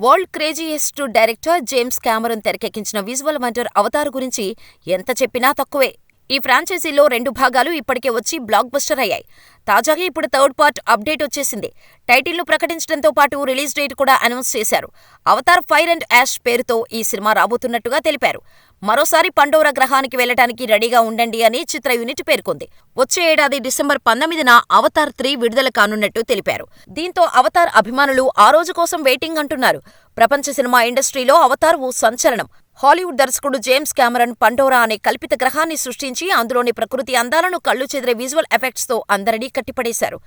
World craziest director James Cameron తెరకెక్కించిన visual wonder Avatar గురించి ఎంత చెప్పినా తక్కువే. ఈ ఫ్రాంచైజీలో 2 భాగాలు ఇప్పటికే వచ్చి బ్లాక్ బస్టర్ అయ్యాయి. తాజాగా ఇప్పుడు థర్డ్ పార్ట్ అప్డేట్ వచ్చేసింది. టైటిల్ను ప్రకటించడంతో పాటు రిలీజ్ డేట్ కూడా అనౌన్స్ చేశారు. అవతార్ ఫైర్ అండ్ యాష్ పేరుతో ఈ సినిమా రాబోతున్నట్టుగా తెలిపారు. మరోసారి పండోరా గ్రహానికి వెళ్లడానికి రెడీగా ఉండండి అని చిత్ర యూనిట్ పేర్కొంది. వచ్చే ఏడాది డిసెంబర్ 19న అవతార్ 3 విడుదల కానున్నట్టు తెలిపారు. దీంతో అవతార్ అభిమానులు ఆ రోజు కోసం వెయిటింగ్ అంటున్నారు. ప్రపంచ సినిమా ఇండస్ట్రీలో అవతార్ ఓ సంచలనం. హాలీవుడ్ దర్శకుడు జేమ్స్ కెమెరాన్ పండోరా అనే కల్పిత గ్రహాన్ని సృష్టించి అందులోని ప్రకృతి అందాలను కళ్లు చెదిరే విజువల్ ఎఫెక్ట్స్తో అందరినీ కట్టిపడేశారు.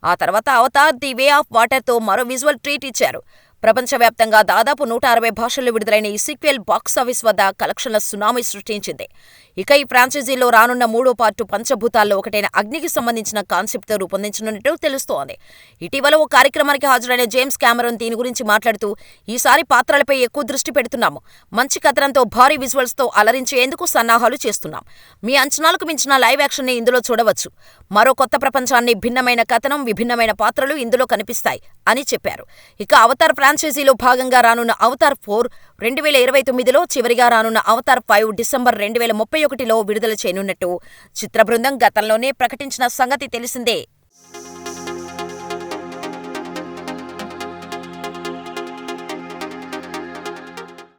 ఆ తర్వాత అవతార్ ది వే ఆఫ్ వాటర్తో మరో విజువల్ ట్రీట్ ఇచ్చారు. ప్రపంచవ్యాప్తంగా దాదాపు 160 భాషల్లో విడుదలైన ఈ సీక్వెల్ బాక్సాఫీస్ వద్ద కలెక్షన్ల సునామీ సృష్టించింది. ఇక ఈ ఫ్రాంచైజీలో రానున్న 3వ పార్టు పంచభూతాల్లో ఒకటైన అగ్నికి సంబంధించిన కాన్సెప్ట్తో రూపొందించనున్నట్టు తెలుస్తోంది. ఇటీవల ఓ కార్యక్రమానికి హాజరైన జేమ్స్ కెమెరాన్ దీని గురించి మాట్లాడుతూ, ఈసారి పాత్రలపై ఎక్కువ దృష్టి పెడుతున్నాము. మంచి కథనంతో భారీ విజువల్స్తో అలరించేందుకు సన్నాహాలు చేస్తున్నాం. మీ అంచనాలకు మించిన లైవ్ యాక్షన్ని ఇందులో చూడవచ్చు. మరో కొత్త ప్రపంచాన్ని, భిన్నమైన కథనం, విభిన్నమైన పాత్రలు ఇందులో కనిపిస్తాయి అని చెప్పారు. ఇక అవతార్ ఫ్రాంచైజీలో భాగంగా రానున్న అవతార్ 4 2029లో, చివరిగా రానున్న అవతార్ 5 డిసెంబర్ 2031లో విడుదల చేయనున్నట్టు చిత్ర బృందం గతంలోనే ప్రకటించిన సంగతి తెలిసిందే.